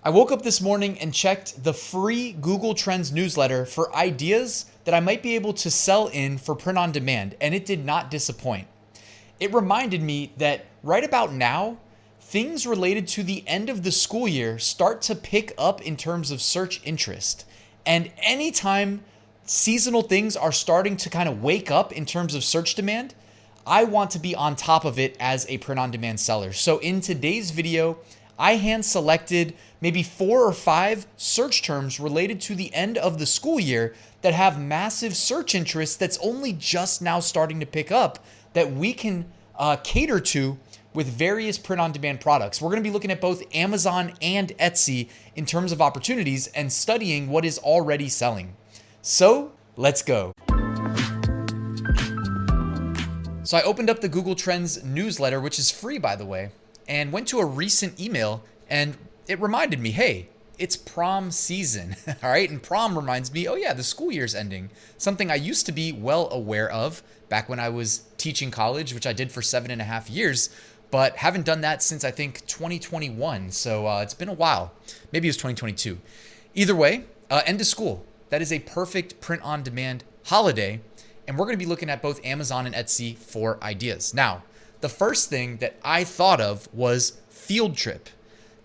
I woke up this morning and checked the free Google Trends newsletter for ideas that I might be able to sell in for print on demand, and it did not disappoint. It reminded me that right about now, things related to the end of the school year start to pick up in terms of search interest. And anytime seasonal things are starting to kind of wake up in terms of search demand, I want to be on top of it as a print on demand seller. So in today's video, I hand selected maybe 4 or 5 search terms related to the end of the school year that have massive search interest that's only just now starting to pick up that we can cater to with various print on demand products. We're going to be looking at both Amazon and Etsy in terms of opportunities and studying what is already selling. So let's go. So I opened up the Google Trends newsletter, which is free, by the way, and went to a recent email, and it reminded me, hey, it's prom season, all right? And prom reminds me, oh yeah, the school year's ending. Something I used to be well aware of back when I was teaching college, which I did for 7.5 years, but haven't done that since I think 2021. So it's been a while. Maybe it was 2022. Either way, end of school. That is a perfect print on demand holiday. And we're going to be looking at both Amazon and Etsy for ideas. Now, the first thing that I thought of was field trip.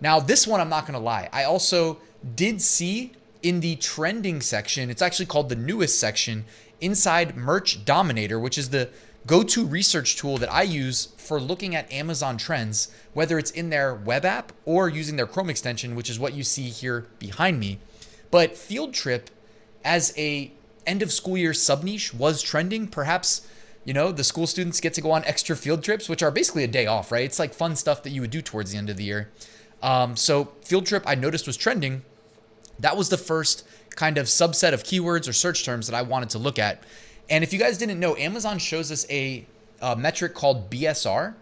Now, this one, I'm not going to lie. I also did see in the trending section, it's actually called the newest section, inside Merch Dominator, which is the go-to research tool that I use for looking at Amazon trends, whether it's in their web app or using their Chrome extension, which is what you see here behind me. But field trip as a end of school year subniche was trending. Perhaps, you know, the school students get to go on extra field trips, which are basically a day off, right? It's like fun stuff that you would do towards the end of the year. So field trip I noticed was trending. That was the first kind of subset of keywords or search terms that I wanted to look at. And if you guys didn't know, Amazon shows us a metric called BSR,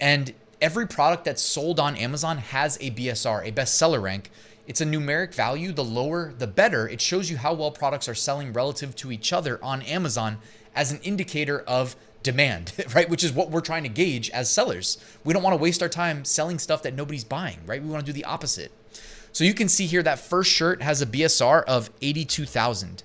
and every product that's sold on Amazon has a BSR, a bestseller rank. It's a numeric value. The lower, the better. It shows you how well products are selling relative to each other on Amazon as an indicator of demand, right? Which is what we're trying to gauge as sellers. We don't want to waste our time selling stuff that nobody's buying, right? We want to do the opposite. So you can see here that first shirt has a BSR of 82,000.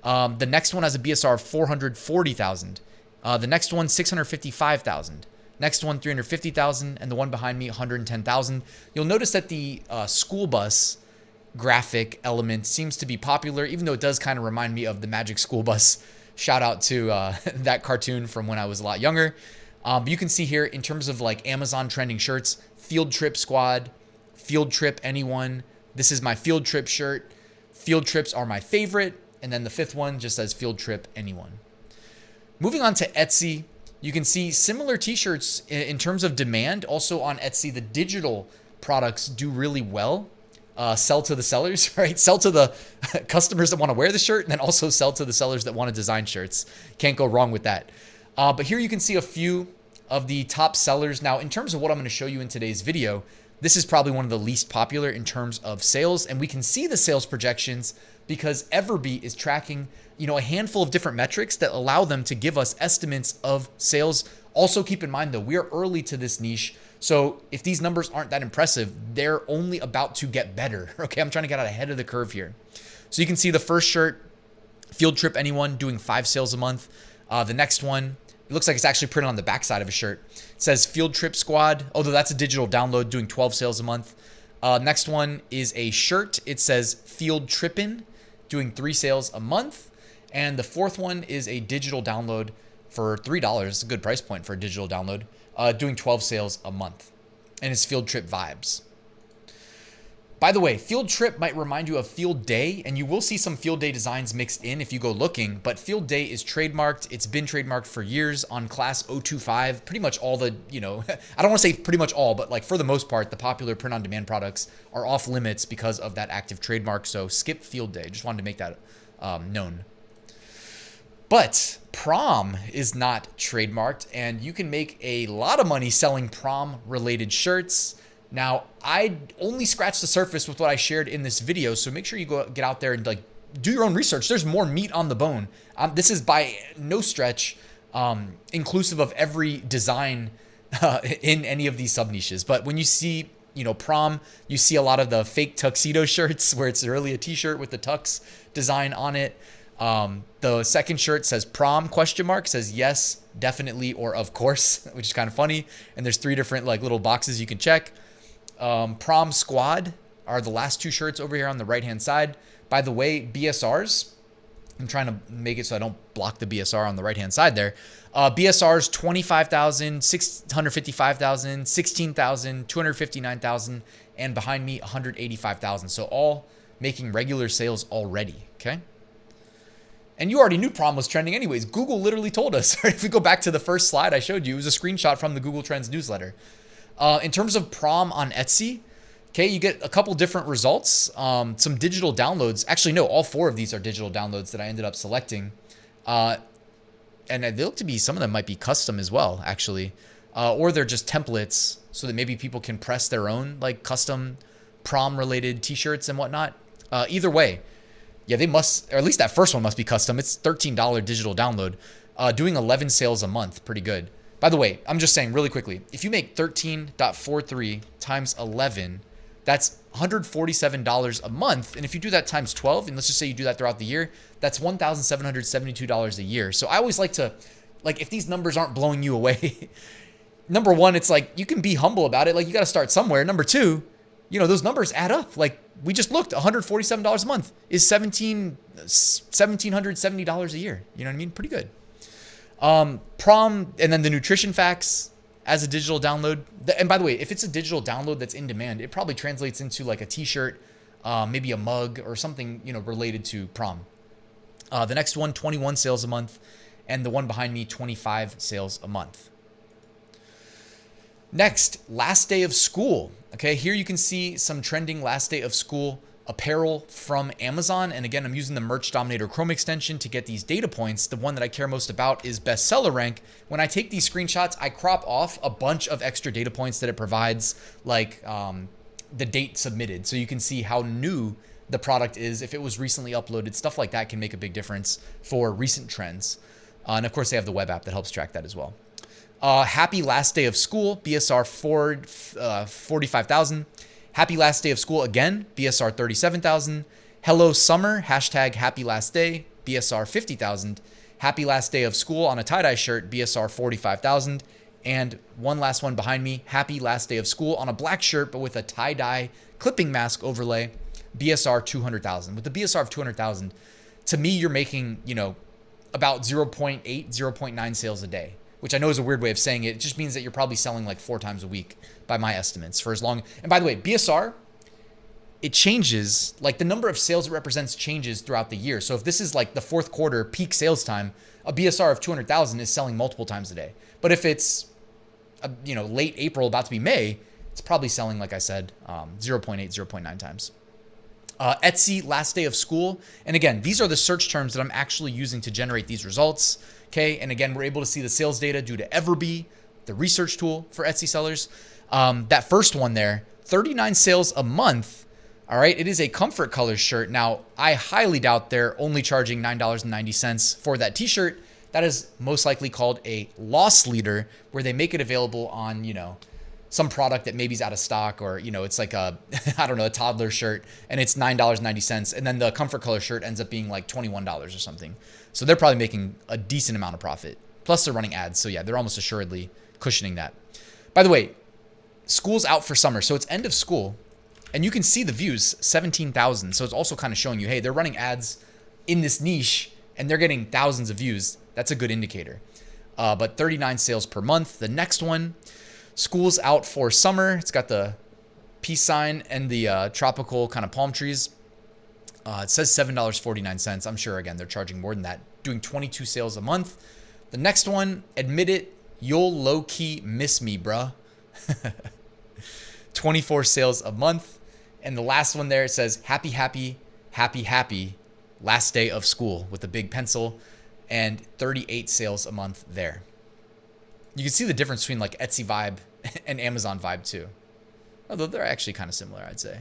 The next one has a BSR of 440,000. The next one, 655,000. Next one, 350,000. And the one behind me, 110,000. You'll notice that the school bus graphic element seems to be popular, even though it does kind of remind me of the Magic School Bus. Shout out to that cartoon from when I was a lot younger. But you can see here in terms of like Amazon trending shirts, Field Trip Squad, Field Trip Anyone. This is my Field Trip shirt. Field trips are my favorite. And then the fifth one just says Field Trip Anyone. Moving on to Etsy, you can see similar t-shirts in terms of demand. Also on Etsy, the digital products do really well. Sell to the sellers, right? Sell to the customers that want to wear the shirt, and then also sell to the sellers that want to design shirts. Can't go wrong with that. But here you can see a few of the top sellers. Now, in terms of what I'm going to show you in today's video, this is probably one of the least popular in terms of sales, and we can see the sales projections because Everbee is tracking, you know, a handful of different metrics that allow them to give us estimates of sales. Also keep in mind though, we are early to this niche. So if these numbers aren't that impressive, they're only about to get better. Okay, I'm trying to get out ahead of the curve here. So you can see the first shirt, Field Trip Anyone, doing 5 sales a month. The next one, it looks like it's actually printed on the backside of a shirt. It says Field Trip Squad, although that's a digital download, doing 12 sales a month. Next one is a shirt. It says Field Trippin', doing 3 sales a month. And the fourth one is a digital download for $3. It's a good price point for a digital download, doing 12 sales a month. And it's Field Trip Vibes. By the way, Field Trip might remind you of Field Day, and you will see some Field Day designs mixed in if you go looking, but Field Day is trademarked. It's been trademarked for years on class 025. Pretty much all the, you know, I don't want to say pretty much all, but like for the most part, the popular print-on-demand products are off limits because of that active trademark, so skip Field Day. Just wanted to make that known. But prom is not trademarked, and you can make a lot of money selling prom-related shirts. Now, I only scratched the surface with what I shared in this video, so make sure you go get out there and like do your own research. There's more meat on the bone. This is by no stretch inclusive of every design in any of these sub niches. But when you see prom, you see a lot of the fake tuxedo shirts where it's really a t-shirt with the tux design on it. The second shirt says prom ? Says yes, definitely, or of course, which is kind of funny. And there's 3 different like little boxes you can check. Prom squad are the last 2 shirts over here on the right hand side. By the way, BSRs, I'm trying to make it so I don't block the BSR on the right hand side there. BSRs 25,000, 655,000, 16,000, 259,000, and behind me 185,000. So all making regular sales already. Okay. And you already knew prom was trending anyways. Google literally told us. If we go back to the first slide I showed you, it was a screenshot from the Google Trends newsletter. In terms of prom on Etsy, okay, you get a couple different results. Some digital downloads. Actually, no, all 4 of these are digital downloads that I ended up selecting. And they look to be, some of them might be custom as well, actually. Or they're just templates so that maybe people can press their own like custom prom related t-shirts and whatnot. Either way, yeah, they must, or at least that first one must be custom. It's $13 digital download, doing 11 sales a month. Pretty good. By the way, I'm just saying really quickly, if you make 13.43 times 11, that's $147 a month. And if you do that times 12, and let's just say you do that throughout the year, that's $1,772 a year. So I always like to, like, if these numbers aren't blowing you away, number one, it's like, you can be humble about it. Like, you got to start somewhere. Number two, those numbers add up. Like, we just looked, $147 a month is $1,770 a year. You know what I mean? Pretty good. Prom, and then the nutrition facts as a digital download. And by the way, if it's a digital download that's in demand, it probably translates into like a t-shirt, maybe a mug or something, related to prom. The next one, 21 sales a month. And the one behind me, 25 sales a month. Next, last day of school. Okay, here you can see some trending last day of school apparel from Amazon. And again, I'm using the Merch Dominator Chrome extension to get these data points. The one that I care most about is bestseller rank. When I take these screenshots, I crop off a bunch of extra data points that it provides, like the date submitted. So you can see how new the product is, if it was recently uploaded. Stuff like that can make a big difference for recent trends. And of course, they have the web app that helps track that as well. Happy last day of school, BSR 45,000. Happy last day of school again, BSR 37,000. Hello summer, hashtag happy last day, BSR 50,000. Happy last day of school on a tie-dye shirt, BSR 45,000. And one last one behind me, happy last day of school on a black shirt, but with a tie-dye clipping mask overlay, BSR 200,000. With the BSR of 200,000, to me, you're making, about 0.8, 0.9 sales a day, which I know is a weird way of saying it. It just means that you're probably selling like 4 times a week by my estimates for as long. And by the way, BSR, it changes, like the number of sales it represents changes throughout the year. So if this is like the 4th quarter peak sales time, a BSR of 200,000 is selling multiple times a day. But if it's, late April, about to be May, it's probably selling, like I said, 0.8, 0.9 times. Etsy last day of school. And again, these are the search terms that I'm actually using to generate these results. Okay. And again, we're able to see the sales data due to Everbee, the research tool for Etsy sellers. That first one there, 39 sales a month. All right. It is a comfort color shirt. Now, I highly doubt they're only charging $9.90 for that t-shirt. That is most likely called a loss leader, where they make it available on, some product that maybe is out of stock, or, it's like a, a toddler shirt, and it's $9.90. And then the comfort color shirt ends up being like $21 or something. So they're probably making a decent amount of profit. Plus they're running ads. So yeah, they're almost assuredly cushioning that. By the way, school's out for summer. So it's end of school, and you can see the views, 17,000. So it's also kind of showing you, hey, they're running ads in this niche and they're getting thousands of views. That's a good indicator. But 39 sales per month. The next one, school's out for summer. It's got the peace sign and the tropical kind of palm trees. It says $7.49. I'm sure, again, they're charging more than that, doing 22 sales a month. The next one, admit it, you'll low-key miss me, bruh. 24 sales a month. And the last one there, it says happy, happy, happy, happy last day of school with a big pencil, and 38 sales a month there. You can see the difference between like Etsy vibe and Amazon vibe too. Although they're actually kind of similar, I'd say.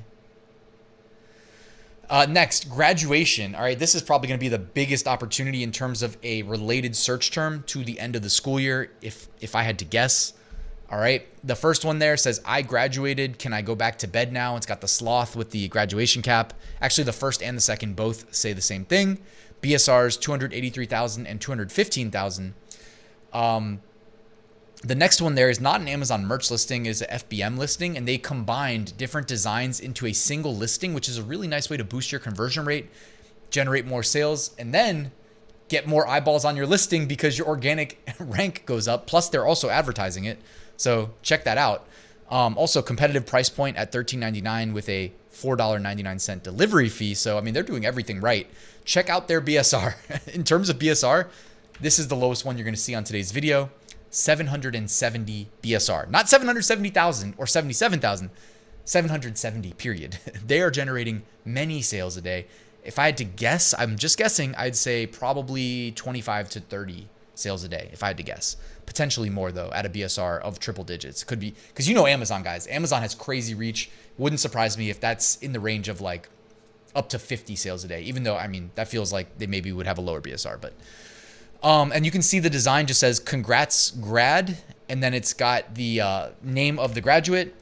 Next, graduation. All right, this is probably going to be the biggest opportunity in terms of a related search term to the end of the school year, if I had to guess. All right. The first one there says, I graduated. Can I go back to bed now? It's got the sloth with the graduation cap. Actually, the first and the second both say the same thing. BSRs, 283,000 and 215,000. The next one there is not an Amazon merch listing, is an FBM listing, and they combined different designs into a single listing, which is a really nice way to boost your conversion rate, generate more sales, and then get more eyeballs on your listing because your organic rank goes up. Plus, they're also advertising it. So check that out. Also, competitive price point at $13.99 with a $4.99 delivery fee. So, I mean, they're doing everything right. Check out their BSR. In terms of BSR, this is the lowest one you're going to see on today's video. 770 BSR, not 770,000 or 77,000, 770 period. They are generating many sales a day. If I had to guess, I'm just guessing, I'd say probably 25 to 30 sales a day, if I had to guess. Potentially more though, at a BSR of triple digits. Could be, because you know Amazon, guys. Amazon has crazy reach. Wouldn't surprise me if that's in the range of like up to 50 sales a day, even though, I mean, that feels like they maybe would have a lower BSR, but and you can see the design just says congrats grad, and then it's got the name of the graduate.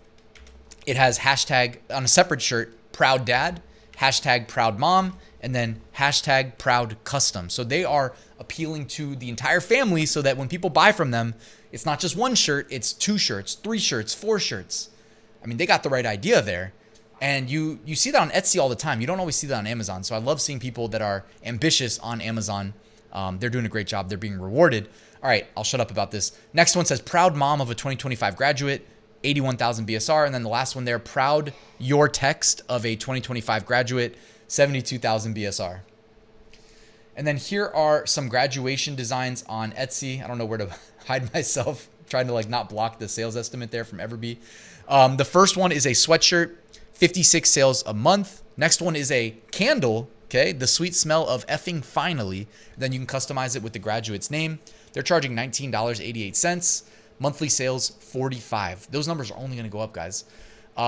It has hashtag on a separate shirt, proud dad, hashtag proud mom, and then hashtag proud custom. So they are appealing to the entire family so that when people buy from them, it's not just one shirt, it's 2 shirts, 3 shirts, 4 shirts. I mean, they got the right idea there. And you see that on Etsy all the time. You don't always see that on Amazon. So I love seeing people that are ambitious on Amazon. They're doing a great job. They're being rewarded. All right, I'll shut up about this. Next one says proud mom of a 2025 graduate, 81,000 BSR. And then the last one there, proud your text of a 2025 graduate, 72,000 BSR. And then here are some graduation designs on Etsy. I don't know where to hide myself, trying to like not block the sales estimate there from Everbee. The first one is a sweatshirt, 56 sales a month. Next one is a candle. Okay, the sweet smell of effing finally. Then you can customize it with the graduate's name. They're charging $19.88. Monthly sales, 45. Those numbers are only going to go up, guys.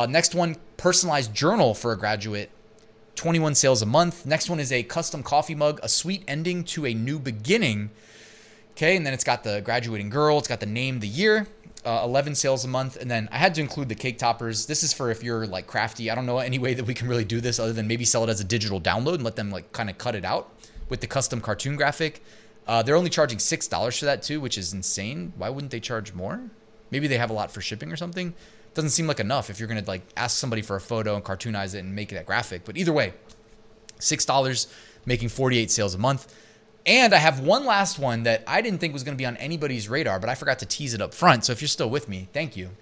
Next one, personalized journal for a graduate, 21 sales a month. Next one is a custom coffee mug, a sweet ending to a new beginning. Okay, and then it's got the graduating girl. It's got the name, the year. 11 sales a month. And then I had to include the cake toppers. This is for if you're like crafty. I don't know any way that we can really do this other than maybe sell it as a digital download and let them like kind of cut it out with the custom cartoon graphic. They're only charging $6 for that too, which is insane. Why wouldn't they charge more? Maybe they have a lot for shipping or something. Doesn't seem like enough if you're going to like ask somebody for a photo and cartoonize it and make that graphic. But either way, $6, making 48 sales a month. And I have one last one that I didn't think was going to be on anybody's radar, but I forgot to tease it up front. So if you're still with me, thank you.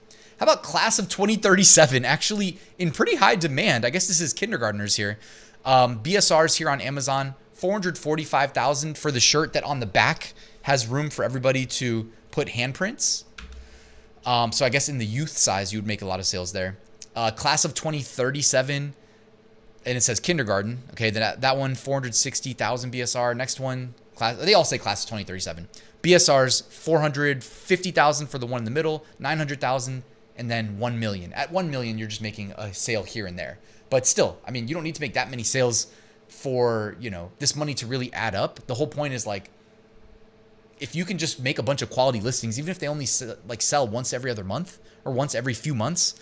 How about class of 2037? Actually in pretty high demand. I guess this is kindergartners here. BSRs here on Amazon, 445,000 for the shirt that on the back has room for everybody to put handprints. So I guess in the youth size, you would make a lot of sales there. Class of 2037. And it says kindergarten. Okay, that one, 460,000 BSR. Next one, class. They all say class of 2037. BSRs, 450,000 for the one in the middle, 900,000, and then 1 million. At 1 million, you're just making a sale here and there. But still, I mean, you don't need to make that many sales for, you know, this money to really add up. The whole point is like, if you can just make a bunch of quality listings, even if they only sell once every other month or once every few months,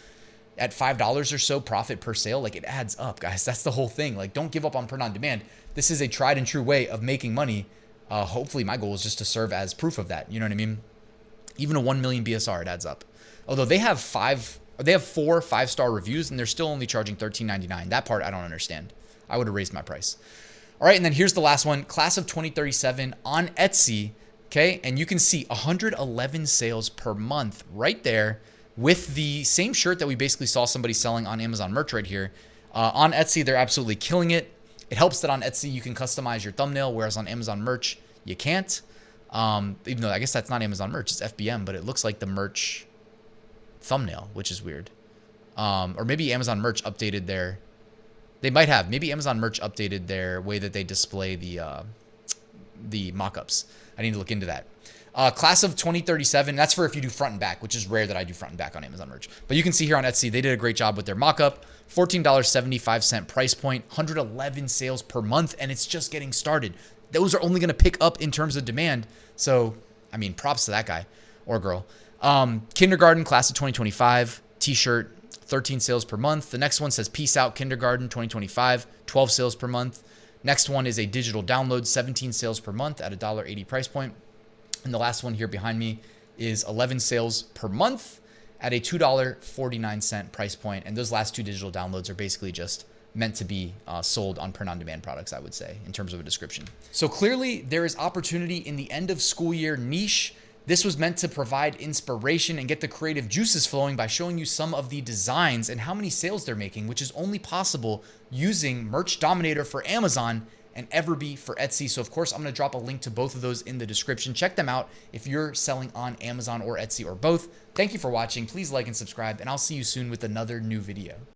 at $5 or so profit per sale, like it adds up, guys. That's the whole thing. Like, don't give up on print on demand. This is a tried and true way of making money. Hopefully my goal is just to serve as proof of that. You know what I mean? Even a 1 million BSR, it adds up. Although they have 4 5-star reviews and they're still only charging $13.99. That part I don't understand. I would have raised my price. All right, and then here's the last one, class of 2037 on Etsy. Okay, and you can see 111 sales per month right there, with the same shirt that we basically saw somebody selling on Amazon merch right here. On Etsy, they're absolutely killing it. It helps that on Etsy, you can customize your thumbnail, whereas on Amazon merch, you can't. Even though I guess that's not Amazon merch, it's FBM, but it looks like the merch thumbnail, which is weird. Or maybe Amazon merch updated their... They might have. Maybe Amazon merch updated their way that they display the mock-ups. I need to look into that. Class of 2037, that's for if you do front and back, which is rare that I do front and back on Amazon merch. But you can see here on Etsy, they did a great job with their mock-up. $14.75 price point, 111 sales per month, and it's just getting started. Those are only going to pick up in terms of demand. So, I mean, props to that guy or girl. Kindergarten class of 2025 t-shirt, 13 sales per month. The next one says Peace Out Kindergarten 2025, 12 sales per month. Next one is a digital download, 17 sales per month at a $1.80 price point. And the last one here behind me is 11 sales per month at a $2.49 price point. And those last two digital downloads are basically just meant to be sold on print-on-demand products, I would say, in terms of a description. So clearly there is opportunity in the end of school year niche. This was meant to provide inspiration and get the creative juices flowing by showing you some of the designs and how many sales they're making, which is only possible using Merch Dominator for Amazon and Everbee for Etsy. So of course, I'm going to drop a link to both of those in the description. Check them out if you're selling on Amazon or Etsy or both. Thank you for watching. Please like and subscribe, and I'll see you soon with another new video.